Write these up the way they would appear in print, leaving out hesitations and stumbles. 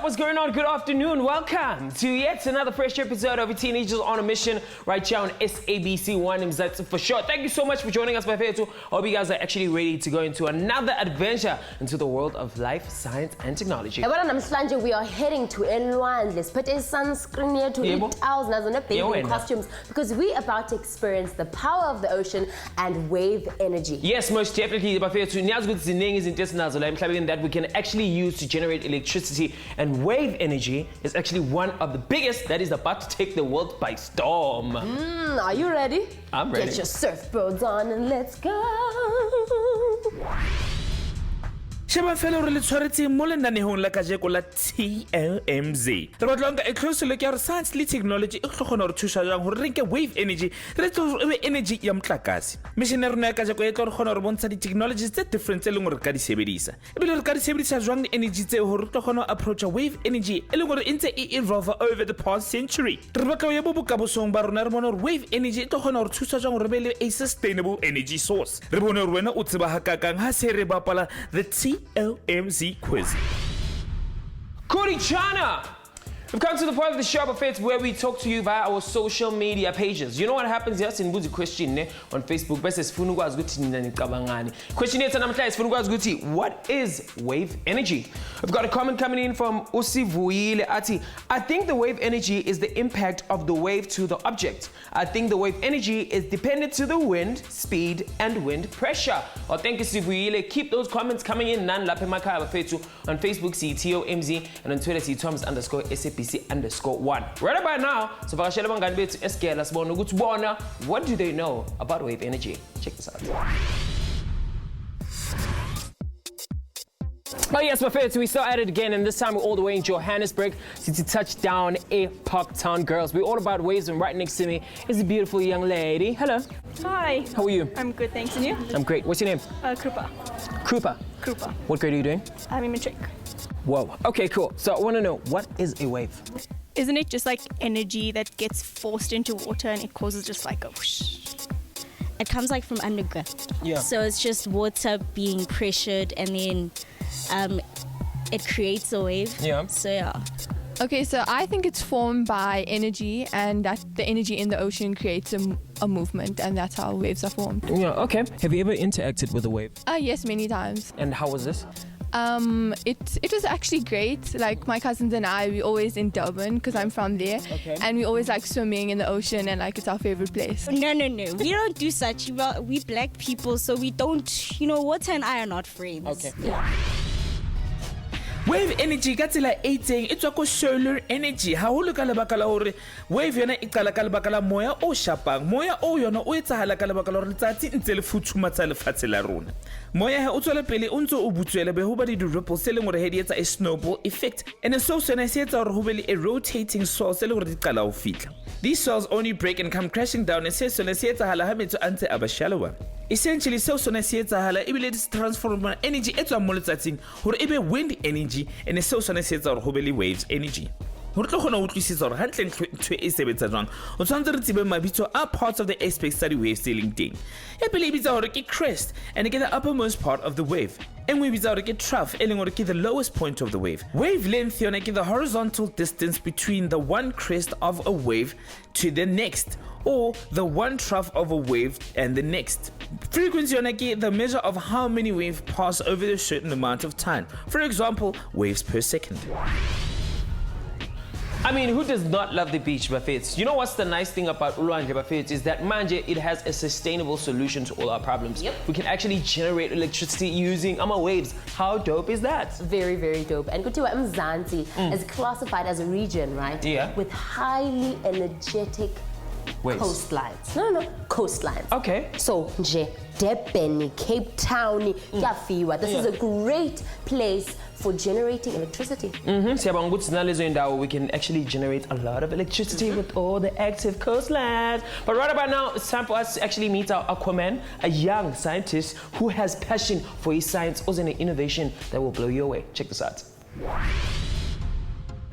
What's going on? Good afternoon. Welcome to yet another fresh episode of Teenagers on a Mission right here on SABC TOMz for sure. Thank you so much for joining us, my favorite. I hope you guys are actually ready to go into another adventure into the world of life, science, and technology. Namhlanje we are heading to elwandle. Siphethe sunscreen here to eat towels and bathing costumes because we're about to experience the power of the ocean and wave energy. Yes, most definitely. That we can actually use to generate electricity, and wave energy is actually one of the biggest that is about to take the world by storm. Are you ready? I'm ready. Get your surfboards on and let's go. Sheba fela re le tshwaretse mo lenanehong la kajeko la TOMz. Re batla nka e close look ya science le technology e tlhogona re thusa jang hore re nke wave energy re tlo energy ya motlakase. Mission ya rona ya kajeko e tlo re gona re bontsha di technologies tse different tse leng re ka di sebedisa. E bile re ka di sebedisa jwang di energy tse hore re tlo gona approach wave energy e leng gore e ntse e evolve over the past century. Re batla ya bobo ka bosong ba rona re bona hore wave energy e tlo gona re thusa jang hore be le a sustainable energy source. Re bona hore wena o tseba ha kakang ha se re bapala the TOMz quiz. Chana! We've come to the part of the show, it's where we talk to you via our social media pages. You know what happens? Yes, in Buzi question on Facebook. Question is what is wave energy? We've got a comment coming in from Usivuile Ati. I think the wave energy is the impact of the wave to the object. I think the wave energy is dependent to the wind, speed, and wind pressure. Oh, thank you, Sivuile. Keep those comments coming in. On Facebook, see TOMz, and on Twitter, see TOMz_SABC_1. Right about now, so what do they know about wave energy? Check this out. Oh yes, my favorites, we still at it again, and this time we're all the way in Johannesburg to touch down a Parktown girls. We're all about waves, and right next to me is a beautiful young lady. Hello. Hi. How are you? I'm good, thanks. And you? I'm great. What's your name? Krupa. Krupa. Krupa. What grade are you doing? I'm in matric. Whoa. Okay, cool. So I want to know, what is a wave? Isn't it just like energy that gets forced into water and it causes just like a whoosh? It comes like from underground. Yeah. So it's just water being pressured and then it creates a wave. Yeah. So yeah. Okay, so I think it's formed by energy, and that the energy in the ocean creates a movement, and that's how waves are formed. Yeah, okay. Have you ever interacted with a wave? Yes, many times. And how was this? It was actually great. Like my cousins and I, we always in Durban because I'm from there, and we always like swimming in the ocean, and like it's our favorite place. No, we don't do such. We black people, so we don't. Water and I are not friends. Okay. Yeah. Wave energy ka tsela e itseng e tswa ko solar energy ha ho le ka lebaka la hore wave yona e qala ka lebaka la moya o shapang. Moya o yona o etsahala ka lebaka la hore letsatsi ntse le futhumatsa lefatshe la rona. Moya ha o tswela pele o ntse o butswela be ho ba di ripples se leng hore he di etsa a snowball effect, and so sona se etsa hore ho be le a rotating source se le hore di qala ho fitla. These cells only break and come crashing down, and se sona se etsahala ha metso a ntse a ba shallower. Essentially seo sona se etsahala ebile di transform energy e tswang mo letsatsing hore ebe wind energy, and seo sona se etsa hore ho be le waves energy. Hore tlo gona o tlisitsa hore hantle ntwe e sebetsa jwang o tshwantse re tsebe mabitso a parts of the aspects tsa di-wave tse leng teng. E pele e bitsa hore ke crest, and ke the uppermost part of the wave. Engwe e bitsa hore ke trough, e leng hore ke the lowest point of the wave. Wave length yona ke the horizontal distance between the one crest of a wave to the next, or the one trough of a wave and the next. Frequency yona ke the measure of how many waves pass over a certain amount of time. For example, waves per second. I mean, who does not love the beach, Buffets? You know what's the nice thing about Ulwandle Buffets is that manje, it has a sustainable solution to all our problems. Yep. We can actually generate electricity using waves. How dope is that? Very, very dope. And Kutiwa Mzansi is classified as a region, right? Yeah. With highly energetic Waves. coastlines. No, coastlines. Okay. So, nje, Durban, Cape Town, Yafiwa. This is a great place for generating electricity. We can actually generate a lot of electricity with all the active coastlines. But right about now, it's time for us to actually meet our Aquaman, a young scientist who has passion for his science or an innovation that will blow you away. Check this out.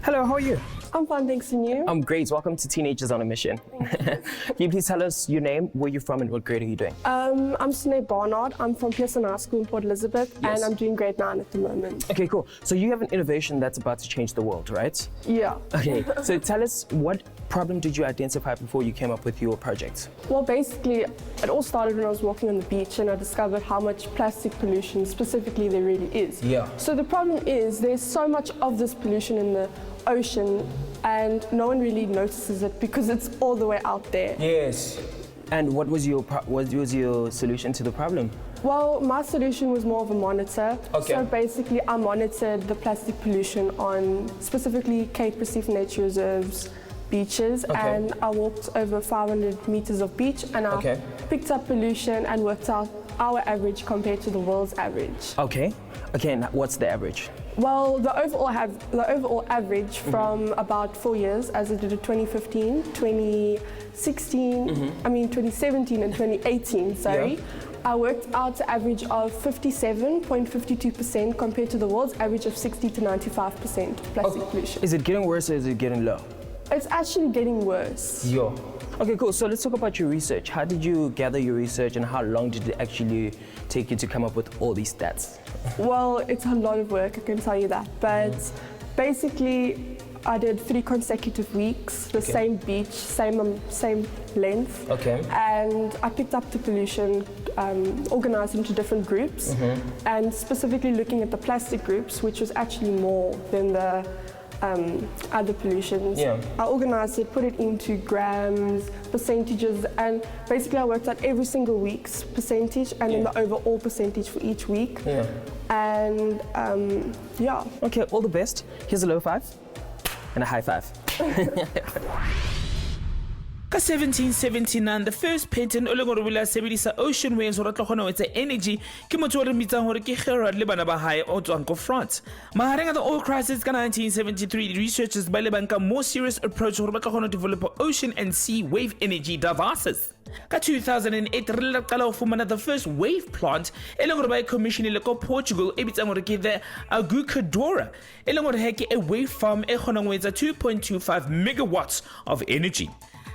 Hello, how are you? I'm fine, thanks, and you? I'm great. Welcome to Teenagers on a Mission. Can you please tell us your name, where you're from, and what grade are you doing? I'm Sinead Barnard. I'm from Pearson High School in Port Elizabeth, and I'm doing grade 9 at the moment. Okay, cool. So you have an innovation that's about to change the world, right? Yeah. Okay, so tell us, what problem did you identify before you came up with your project? Well, basically, it all started when I was walking on the beach and I discovered how much plastic pollution specifically there really is. Yeah. So the problem is there's so much of this pollution in the ocean and no one really notices it because it's all the way out there. Yes. And what was your solution to the problem? Well, my solution was more of a monitor. Okay. So basically, I monitored the plastic pollution on specifically Cape Recife Nature Reserve's beaches, and I walked over 500 meters of beach, and I picked up pollution and worked out our average compared to the world's average. Okay. Okay, and what's the average? Well, the overall average from about 4 years, as I did it 2015, 2016, 2017 and 2018, sorry. Yeah. I worked out an average of 57.52% compared to the world's average of 60 to 95% plastic pollution. Is it getting worse or is it getting low? It's actually getting worse. Yo. Okay, cool. So let's talk about your research. How did you gather your research and how long did it actually take you to come up with all these stats? Well, it's a lot of work, I can tell you that. But basically, I did 3 consecutive weeks, the same beach, same length. Okay. And I picked up the pollution, organized into different groups, and specifically looking at the plastic groups, which was actually more than the other pollutions. Yeah. I organized it, put it into grams, percentages, and basically I worked out every single week's percentage and then the overall percentage for each week. Yeah. And yeah. Okay, all the best. Here's a low five and a high five. Ka 1779, the first patent o leng gore bile sebedisa ocean waves gore tlo gona wetsa energy ke motho o re mmitsang gore ke Gerard le bana ba hae o tswang ko France. Mahareng a the oil crisis ka 1973, researchers ba le banka more serious approach gore ba tlo gona develop ocean and sea wave energy devices. Ka 2008 re le qala go fumana the first wave plant e leng gore ba e commissionile ko Portugal e bitsang gore ke the Agucadora e leng gore ke a wave farm e kgonang go etsa 2.25 megawatts of energy.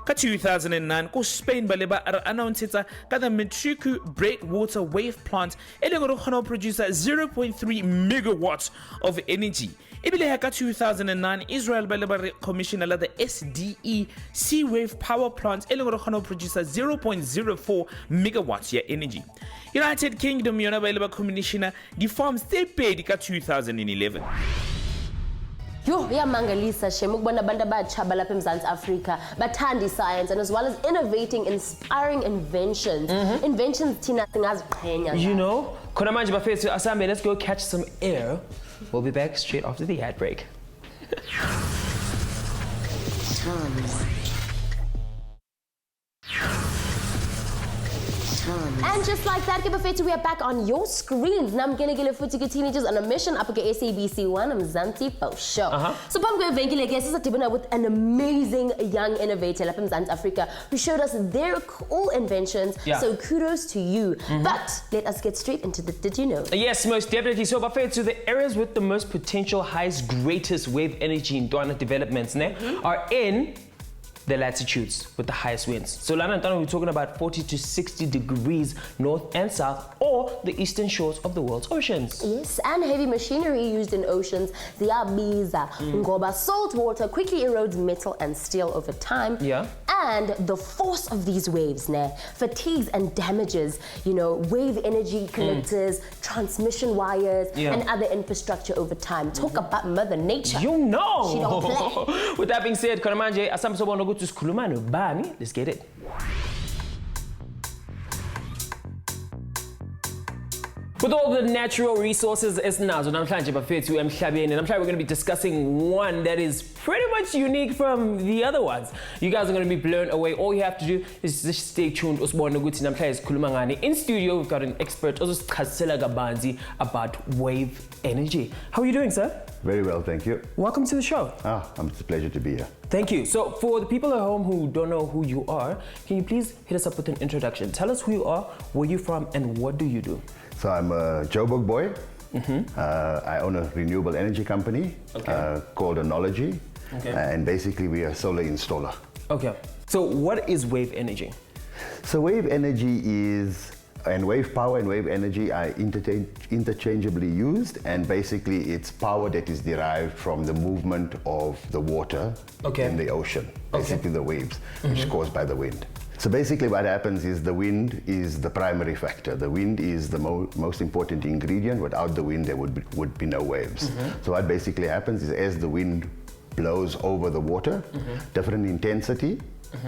Ka 2009 ko Spain ba le ba announceetsa ka the Metrico breakwater wave plant e leng gore kgona go produce 0.3 megawatts of energy. Ebile ka 2009 Israel ba le ba re commissionela the SDE sea wave power plant e leng gore kgona go produce 0.04 megawatts ya energy. United Kingdom yona ba le ba commissiona di farms tse pedi ka 2011. Yo, iyamangalisa shem ukubona abantu abatsha balapha eMzantsi Afrika bathanda science and as well as innovating, inspiring inventions. Inventions thina singaziqhenya. You know, khona manje bafethu asambe, let's go catch some air. We'll be back straight after the ad break. And just like that, Kibafetu, we are back on your screens. Namgenegele futhi Teenagers on a Mission up at SABC 1 Mzansi Post Show. So Pamgo Venkile guests are dealing with an amazing young innovator like Mzansi Africa who showed us their cool inventions. So kudos to you. But let us get straight into the did you know? Yes, most definitely. So Bafethu, the areas with the most potential, highest, greatest wave energy in Dwana developments are in the latitudes with the highest winds. So Lana and Donna, we're talking about 40 to 60 degrees north and south, or the eastern shores of the world's oceans. Yes, and heavy machinery used in oceans, ziyabiza, ngoba salt water quickly erodes metal and steel over time. And the force of these waves fatigues and damages, wave energy connectors, transmission wires, and other infrastructure over time. Talk about Mother Nature. You know! She don't play. With that being said, Konamanje, let's get it. With all the natural resources esinazo namhlanje bafethu emhlabeni, and I'm sure we're going to be discussing one that is pretty much unique from the other ones. You guys are going to be blown away. All you have to do is just stay tuned. In studio, we've got an expert about wave energy. How are you doing, sir? Very well, thank you. Welcome to the show. It's a pleasure to be here. Thank you. So for the people at home who don't know who you are, can you please hit us up with an introduction? Tell us who you are, where you're from, and what do you do? So I'm a Joburg boy. I own a renewable energy company called Onology. Okay. And basically we are a solar installer. Okay. So what is wave energy? So wave energy is, and wave power and wave energy are interchangeably used, and basically it's power that is derived from the movement of the water in the ocean, basically the waves, which is caused by the wind. So basically what happens is the wind is the primary factor. The wind is the most important ingredient. Without the wind there would be no waves. So what basically happens is as the wind blows over the water, different intensity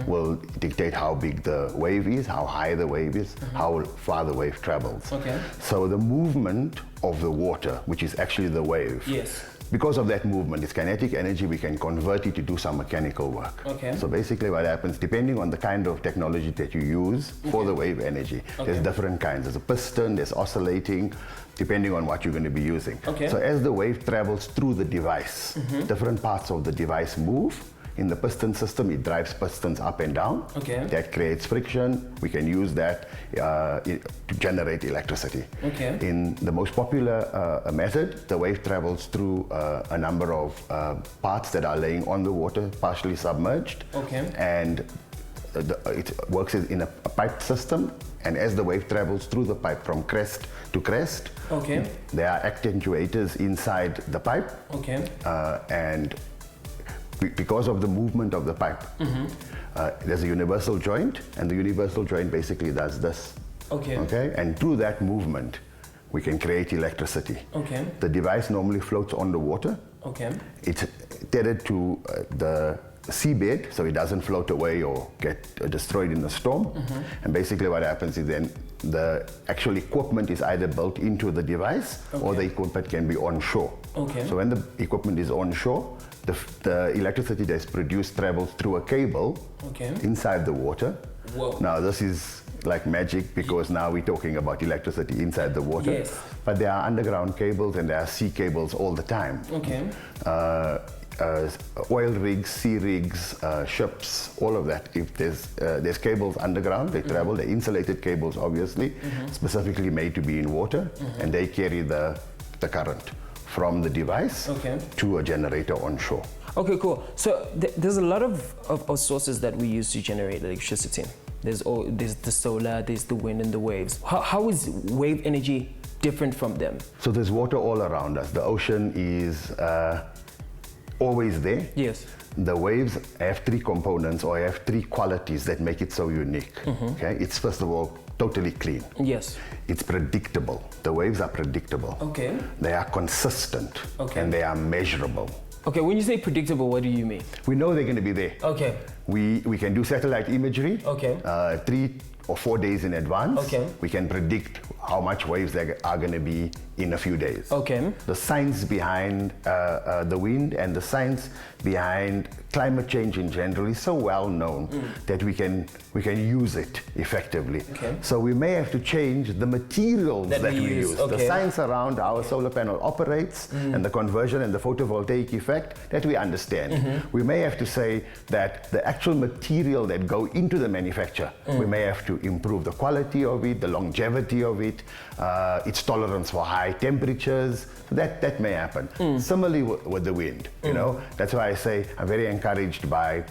will dictate how big the wave is, how high the wave is, how far the wave travels. So the movement of the water, which is actually the wave, because of that movement, it's kinetic energy, we can convert it to do some mechanical work. So basically what happens, depending on the kind of technology that you use for the wave energy, there's different kinds. There's a piston, there's oscillating, depending on what you're going to be using. So as the wave travels through the device, different parts of the device move. In the piston system, it drives pistons up and down. That creates friction. We can use that to generate electricity. In the most popular method, the wave travels through a number of parts that are laying on the water, partially submerged. And it works in a pipe system. And as the wave travels through the pipe from crest to crest, there are attenuators inside the pipe. And because of the movement of the pipe, there's a universal joint, and the universal joint basically does this. And through that movement, we can create electricity. The device normally floats on the water. It's tethered to the seabed, so it doesn't float away or get destroyed in a storm. And basically what happens is then the actual equipment is either built into the device or the equipment can be onshore. So when the equipment is onshore, the electricity that's produced travels through a cable inside the water. Now this is like magic, because now we're talking about electricity inside the water. But there are underground cables and there are sea cables all the time. Oil rigs, sea rigs, ships, all of that. If there's cables underground, they travel. They're insulated cables, obviously, specifically made to be in water, and they carry the current from the device to a generator onshore. Okay, cool. So there's a lot of sources that we use to generate electricity. There's the solar, there's the wind and the waves. How is wave energy different from them? So there's water all around us. The ocean is always there. The waves have three components, or have three qualities that make it so unique. It's first of all totally clean. It's predictable. The waves are predictable. They are consistent. And they are measurable. When you say predictable, what do you mean? We know they're going to be there. We can do satellite imagery 3 or 4 days in advance. We can predict how much waves there are going to be in a few days. The science behind the wind and the science behind climate change in general is so well known that we can use it effectively. So we may have to change the materials that we use. The science around how a solar panel operates and the conversion and the photovoltaic effect, that we understand. We may have to say that the actual material that go into the manufacture, we may have to improve the quality of it, the longevity of it, its tolerance for high temperatures. That may happen. Similarly with the wind, you know. That's why I say I'm very encouraged by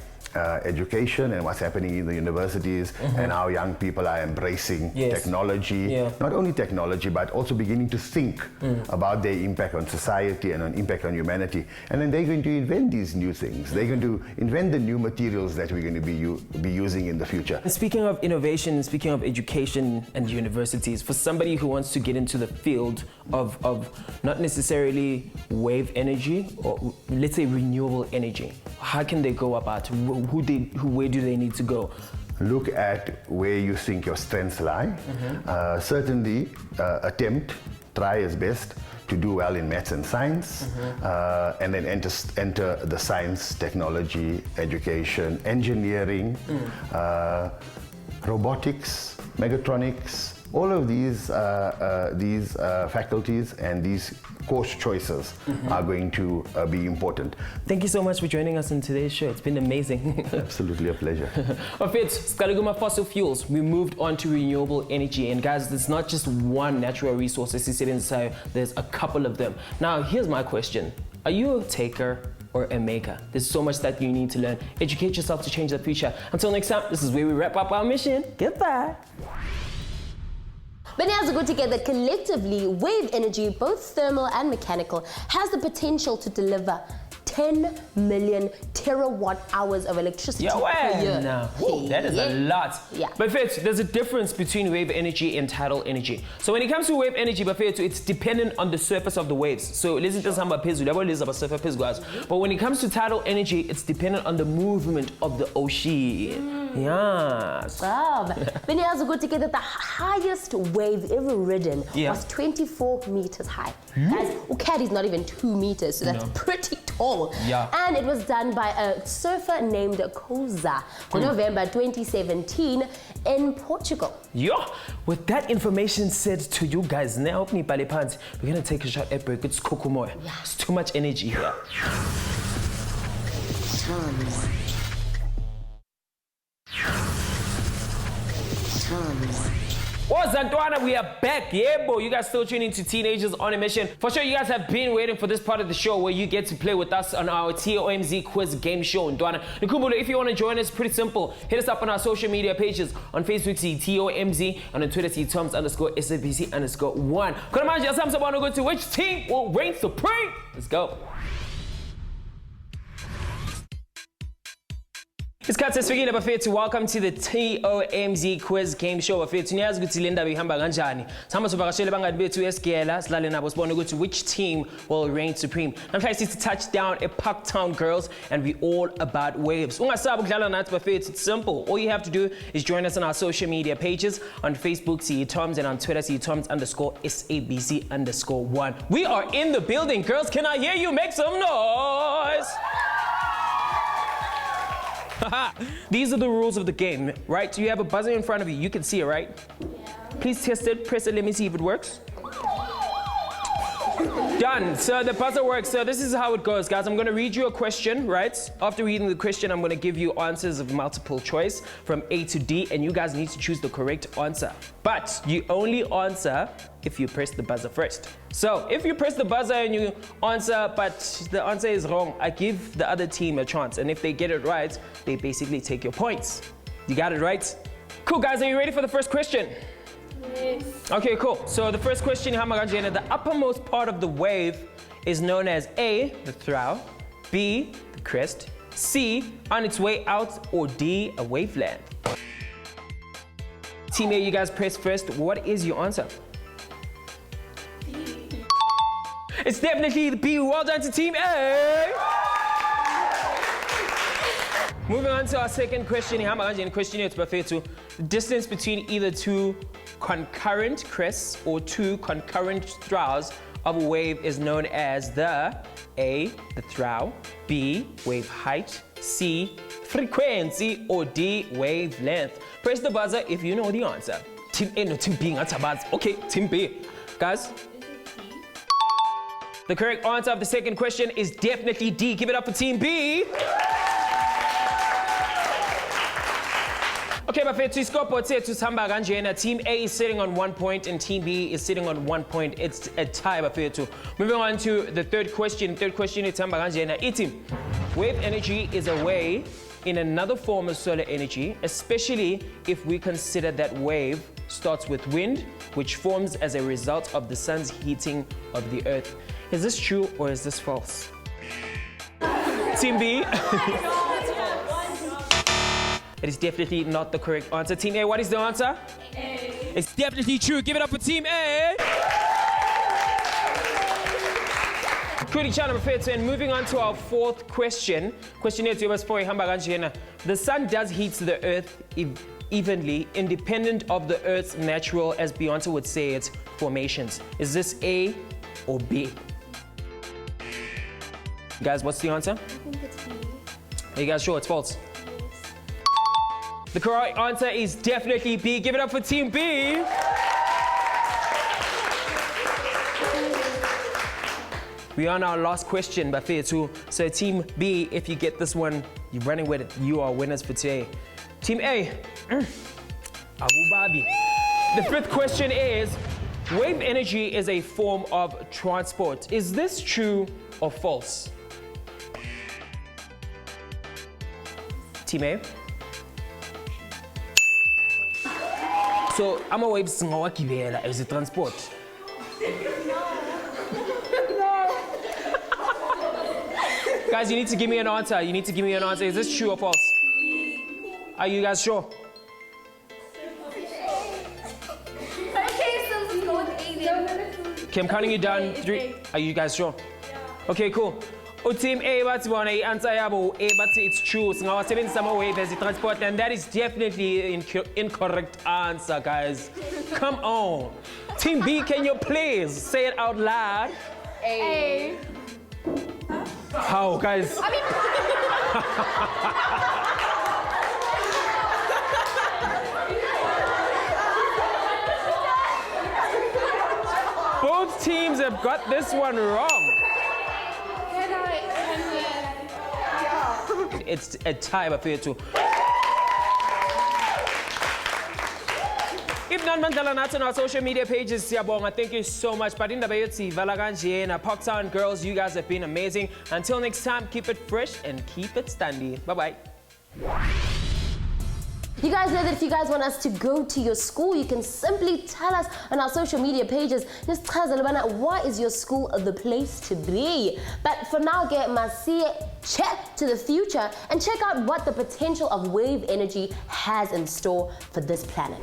education and what's happening in the universities and how young people are embracing technology. Not only technology, but also beginning to think about their impact on society and an impact on humanity. And then they're going to invent these new things. They're going to invent the new materials that we're going to be using in the future. And speaking of innovation, speaking of education and universities, for somebody who wants to get into the field of not necessarily wave energy, or let's say renewable energy, how can they go about it? Where do they need to go? Look at where you think your strengths lie. Certainly try as best to do well in maths and science, and then enter the science, technology, education, engineering, robotics, mechatronics. All of these faculties and these course choices are going to be important. Thank you so much for joining us in today's show. It's been amazing. Absolutely a pleasure. Fossil fuels. We moved on to renewable energy, and guys, there's not just one natural resource, as you said inside. There's a couple of them. Now, here's my question: are you a taker or a maker. There's so much that you need to learn. Educate yourself to change the future. Until next time, this is where we wrap up our mission. Goodbye. But now go together collectively, wave energy, both thermal and mechanical, has the potential to deliver 10 million terawatt hours of electricity per year. That is a lot. Yeah. But Fethu, there's a difference between wave energy and tidal energy. So when it comes to wave energy, Fethu, it's dependent on the surface of the waves. So listen to some but when it comes to tidal energy, it's dependent on the movement of the ocean. Yes. But now go together, the highest wave ever ridden was 24 meters high. Guys, Ukadi is not even 2 meters, so that's pretty tall. And it was done by a surfer named Koza in November 2017 in Portugal. With that information said to you guys, now we're gonna take a shot at break. It's Kokumoya. It's too much energy here. What's Zantwana? We are back. Yeah, boy. You guys still tuning to Teenagers on a Mission. For sure, you guys have been waiting for this part of the show where you get to play with us on our TOMz quiz game show. Ndwana, if you want to join us, pretty simple. Hit us up on our social media pages. On Facebook, see TOMz, and on Twitter, see TOMz_SABC_1. Go to which team will reign supreme? Let's go. It's Katsa Swigina Bafetu. Welcome to the TOMz quiz game show. Bafetu niyazi ukuthi le ndaba ihamba kanjani. Sihamba sivakashele bangani bethu esigela silale nabo sibone ukuthi which team will reign supreme. Namhlanje sithi touchdown at Parktown Girls and we all about waves. Ungasabi ukudlala nathi Bafetu. It's simple. All you have to do is join us on our social media pages. On Facebook, see TOMz, and on Twitter, see TOMz_SABC_1. We are in the building. Girls, can I hear you? Make some noise. These are the rules of the game, right? So you have a buzzer in front of you. You can see it, right? Yeah. Please test it. Press it. Let me see if it works. Done. So the buzzer works. So this is how it goes, guys. I'm going to read you a question, right? After reading the question, I'm going to give you answers of multiple choice from A to D, and you guys need to choose the correct answer. But you only answer if you press the buzzer first. So if you press the buzzer and you answer, but the answer is wrong, I give the other team a chance. And if they get it right, they basically take your points. You got it right? Cool, guys. Are you ready for the first question? Yes. Okay, cool. So the first question, the uppermost part of the wave is known as A, the throw, B, the crest, C, on its way out, or D, a waveland. Team A, you guys press first. What is your answer? B. It's definitely the B. Well done to Team A. Moving on to our second question. The distance between either two concurrent crests or two concurrent throws of a wave is known as the A, the throw, B, wave height, C, frequency, or D, wavelength. Press the buzzer if you know the answer. Team A, no, Team B, okay, Team B. Guys? The correct answer of the second question is definitely D. Give it up for Team B. Okay, Bafetu, Team A is sitting on 1 point and Team B is sitting on 1 point. It's a tie, Bafetu. Moving on to the third question. Third question is wave energy is a way in another form of solar energy, especially if we consider that wave starts with wind, which forms as a result of the sun's heating of the earth. Is this true or is this false? Team B. It is definitely not the correct answer. Team A, what is the answer? A. It's definitely true. Give it up for Team A. And moving on to our fourth question. The sun does heat the earth evenly, independent of the earth's natural, as Beyonce would say it, formations. Is this A or B? Guys, what's the answer? I think it's B. Are you guys sure it's false? The correct answer is definitely B. Give it up for Team B. We are on our last question, Bafetu. So Team B, if you get this one, you're running with it. You are winners for today. Team A. Abu Babi. The fifth question is, wave energy is a form of transport. Is this true or false? Team A. So, I'm a waves ngawagibela as a transport. Guys, you need to give me an answer. You need to give me an answer. Is this true or false? Are you guys sure? Okay, I'm counting you down. 3. Are you guys sure? Okay, cool. Team A, bathi bona i-answer yabo A, bathi it's true. Singawasebenzisa ama-wave as i-transport, and that is definitely incorrect answer, guys. Come on. Team B, can you please say it out loud? A. How, guys? Both teams have got this one wrong. It's a tie for you two. If not mandala nathi on our social media pages, siyabonga, thank you so much. But in the bayoti, Valaganjena, Parktown girls, you guys have been amazing. Until next time, keep it fresh and keep it standy. Bye-bye. You guys know that if you guys want us to go to your school, you can simply tell us on our social media pages. Just tell us, why is your school the place to be? But for now, get Masi check to the future and check out what the potential of wave energy has in store for this planet.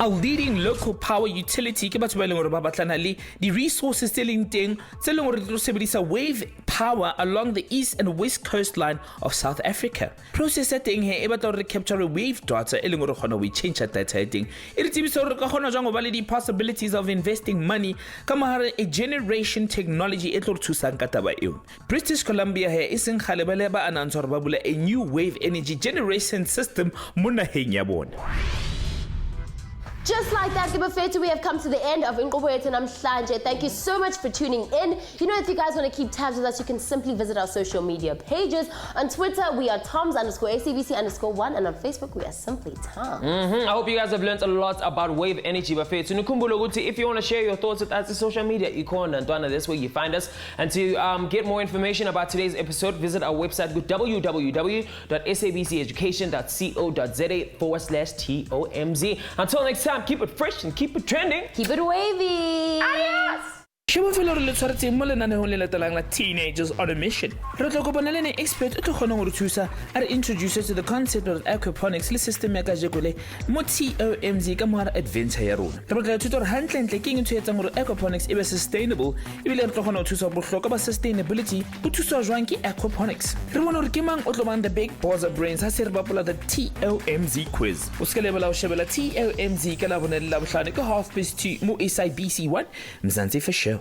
A leading local power utility ke batho ba ileng hore ba batlana le di resources tse leng teng tse leng hore di tlo sebedisa wave power along the east and west coastline of South Africa. Process ya teng he e batla hore capture wave data e leng hore khona we change data ya teng e re tsebisa hore ka khona jang go ba le di possibilities of investing money ka mahara a generation technology e tlo thusang ka taba eo. British Columbia he e seng khale ba le ba announce hore ba bula a new wave energy generation system mo naheng ya bona. Just like that, Gibafetu, we have come to the end of Inqoboyethu Namhlanje. Thank you so much for tuning in. You know, if you guys want to keep tabs with us, you can simply visit our social media pages. On Twitter, we are TOMz_SABC_1, and on Facebook, we are simply Tom. I hope you guys have learned a lot about wave energy. If you want to share your thoughts with us on social media, you call Nantwana, that's where you find us. And to get more information about today's episode, visit our website with www.sabceducation.co.za/TOMZ. Until next time, keep it fresh and keep it trending. Keep it wavy. Adios. Shebafelo re le tshwaretse mo lenanehong le latelang la Teenagers on a Mission. Re tlo kopana le ne expert o tlo kgona go re thusa a re introduce to the concept of aquaponics le system ya ka jekole mo TOMZ ka mogara adventure ya rona. Re batla thuto re hantlentle ke eng ntho etsang gore aquaponics e be sustainable e bile re tlo kgona go thusa bohlokwa ba sustainability bo thusa jwang ke aquaponics. Re bona gore ke mang o tlo bang the big boss of brains ha se re bapola the TOMZ quiz. O se ke lebala o shebela TOMZ ka la bona le la bohlane ka 2:30 mo SABC 1 Mzansi for show.